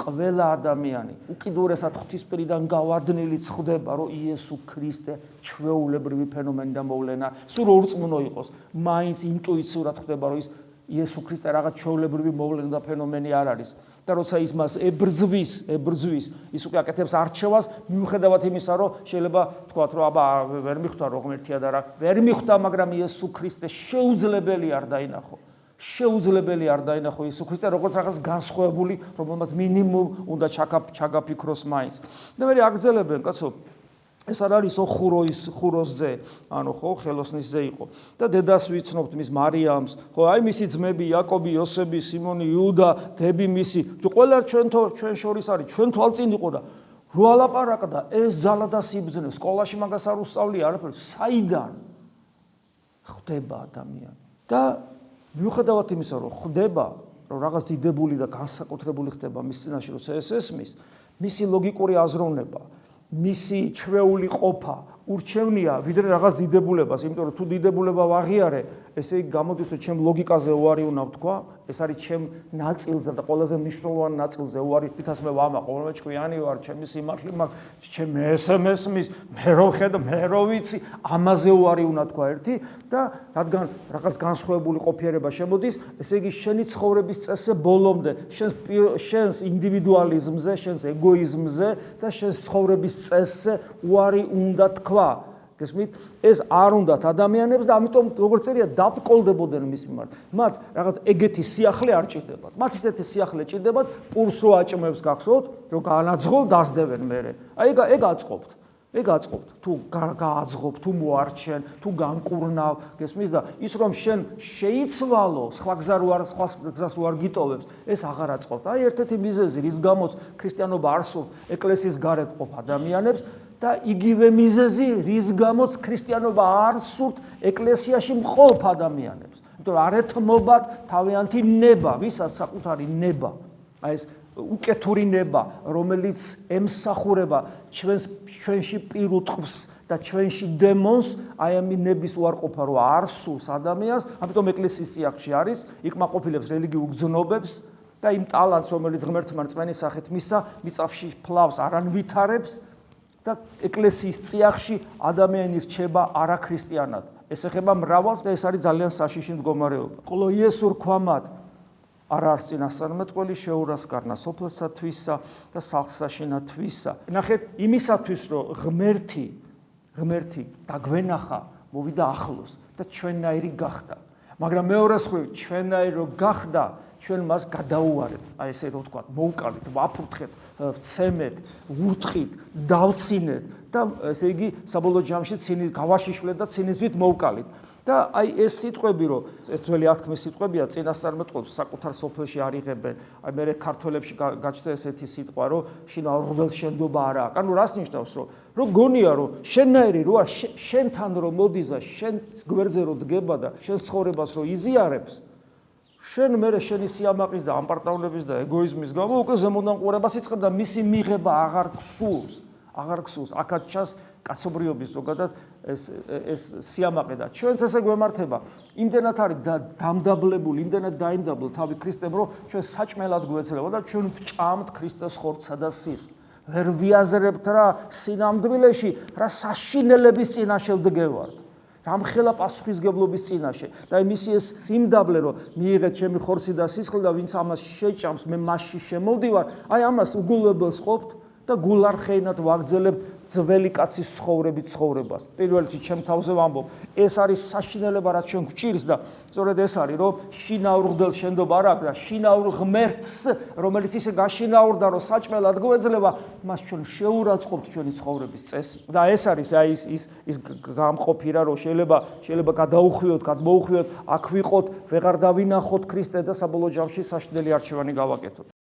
ყველა ადამიანი უკიდურესად ღვთისპირიდან გავარდნილიც ხდება, რომ იესო ქრისტე ჩვეულებრივი ფენომენი და მოვლენა, სულ ორწმუნო იყოს, მაინც ინტუიციურად ხდება, რომ ის იესო ქრისტე რაღაც ჩვეულებრივი მოვლენა და ფენომენი არ არის. და როცა ის მას ებრძვის, ის უკვე აკეთებს არჩევას, მიუხედავად იმისა, რომ შეიძლება თქვათ, რომ აბა ვერ მიხვდა რომ ღმერთია და რა, ვერ მიხვდა, მაგრამ იესო ქრისტე შეუძლებელი არ დაინახო. შეუძლებელი არ დაინახო იესო ქრისტე, როგორც რაღაც განსხვავებული, რომელმაც მინიმუმ უნდა ჩაგაფიქროს მაინც. და მე აგრძელებენ, კაცო, ეს არ არის ხუროს ძე, ანუ ხო, ხელოსნის ძე იყო. და დედას ვიცნობთ მის მარიამს, ხო, აი მისი ძმები, იაკობი, იოსები, სიმონი, იუდა, დები მისი, ყველა ჩვენ შორის არის, ჩვენ თვალწინ იყო და რო ალაპარაკდა ეს ძალა და სიბრძნე, სკოლაში მაგას არ უსწავლია არაფერი, საიდან ხდება ადამიანი? და მიუხედავად იმისა, რომ ხდება, რომ რაღაც დიდებული და განსაკუთრებული ხდება მის წინაშე, როცა ეს ესმის, მისი ლოგიკური აზროვნება, მისი ჩვეული ყოფა ურჩევნია ვიდრე რაღაც დიდებულებას, იმიტომ რომ თუ დიდებულება ვაღიარე, ესე იგი გამოდის, რომ ჩემ ლოგიკაზე უარი უნდა ვთქვა, ეს არის ჩემ ნაწილზე და ყველაზე მნიშვნელოვანი ნაწილზე უარი, თითქოს მე ვამაყო, რომ ჭკვიანი ვარ, ჩემი სიმართლე მაქვს, ჩემ SMS-მის, მე რო ხედავ, მე რო ვიცი, ამაზე უარი უნდა თქვა ერთი და რადგან რაღაც განსხვავებული ყოფიერება შემოდის, ესე იგი შენი ცხოვრების წესზე ბოლომდე, შენს ინდივიდუალიზმზე, შენს ეგოიზმზე და შენს ცხოვრების წესზე უარი უნდა თქვა. გესმით? ეს არ უნდათ ადამიანებს და ამიტომ როგორც წერია დაბრკოლდებოდნენ მის მიმართ. მათ რაღაც ეგეთი სიახლე არ ჭირდებათ. მათ ისეთი სიახლე ჭირდებათ, პურს რო აჭმევს გახსოვთ, რომ გაანაძღო, დასდევენ მერე. აი ეგ აწყობთ. ეგ აწყობთ. თუ გააძღობ, თუ მოარჩენ, თუ განკურნავ, გესმის და ის რომ შენ შეიცვალო, სხვა გზას რო არ გიტოვებს, ეს აღარ აწყობთ. აი ერთ-ერთი მიზეზი, რის გამოც ქრისტიანობა არსებობს ეკლესიის გარეთ ყოფ ადამიანებს და იგივე მიზეზი, რის გამოც ქრისტიანობა არ სურთ ეკლესიაში მყოფ ადამიანებს. იმიტომ რომ არ ეთმობათ თავიანთი ნება, ვისაც საკუთარი ნება, აი ეს უკეთური ნება, რომელიც ემსახურება ჩვენში პირუტყვს და ჩვენში დემონს, აი ამ ნების უარყოფა რო არ სურს ადამიანს, ამიტომ ეკლესიის სიახლში არის, იკმაყოფილებს რელიგიურ გზნობებს და იმ ტალანტს, რომელიც ღმერთმა რწმენის სახით მისცა, მიწაში ფლავს არ ანვითარებს. და ეკლესიის წიაღში ადამიანი რჩება არაქრისტიანად. ეს ეხება მრავალს და ეს არის ძალიან საშიში მდგომარეობა. ხოლო იესო რქვამად არ არის წინასწარმეტყველი შეურასკარნა სოფლსათვისა და სახლსაშინათვისა. ნახეთ, იმისათვის რომ ღმერთი დაგვენახა, მოვიდა ახლოს და ჩვენნაირი გახდა. მაგრამ მეორე მხრივ ჩვენნაირი რო გახდა, ჩვენ მას გადაუარეთ, აი ესე რო ვთქვათ, მოვკალით, ვაფურთხეთ, ვცემეთ, ვურთხით, დავცინეთ და ესე იგი საბოლოო ჯამში ცინის გავაშიშვლეთ და ცინისვით მოვკალით. და აი ეს სიტყვები, რომ ეს ძველი აღთქმის სიტყვებია, წინასწარმეტყველს საკუთარ სოფელში არ იღებენ. აი მე ქართველებში გაჩნდა ესეთი სიტყვა, რომ შინაურ ღმერთს შენდობა არა აქვს. ანუ რას ნიშნავს, რომ გონია, რომ შენნაირი რო არ შენთან რო მოდის და შენ გვერდზე რო დგება და შენ ცხოვრებას რო იზიარებს, შენ მერე შენი სიამაყის და ამპარტავნების და ეგოიზმის გამო უკვე ზემოდან ყურებას იწყებ და მისი მიღება აღარ გსურს. აქაც ჩანს კაცობრიობის ზოგადად ეს სიამაყე და ჩვენც ესე გვემართება. იმდენად არის დამდაბლებული, იმდენად დაიმდაბლ თავი ქრისტემ, რომ ჩვენ საჭმელად გვეცლება და ჩვენ ვჭამთ ქრისტეს ხორცსა და სისხლს. ვერ ვიაზრებთ რა სინამდვილეში, რა საშინელების წინაშე ვდგევართ. რამხელა პასუხისგებლობის წინაშე და მისი ეს სიმდაბლე რომ მიიღეთ ჩემი ხორცი და სისხლი და ვინც ამას შეჭამს მე მასში შემოვდივარ, აი ამას უგულებელს ყოფთ და გულარხეინად ვაგრძელებთ ძველი კაცის ცხოვრებას. პირველ რიგში ჩემ თავზე ვამბობ, ეს არის საშინელება რაც ჩვენ გვჭირს და სწორედ ეს არის რომ შინაურ ღმერთს შენდობა არ აქვს და შინაურ ღმერთს, რომელიც ისე გაშინაურდა რომ საჭმელად გვეძლება, მას ჩვენ შეურაცხყოფთ ჩვენი ცხოვრების წესი. და ეს არის აი ის გამყოფი რა რომ შეიძლება გადმოუხვიოთ, აქ ვიყოთ, ვეღარ დავინახოთ ქრისტე და საბოლოო ჯამში საშინელი არჩევანი გავაკეთოთ.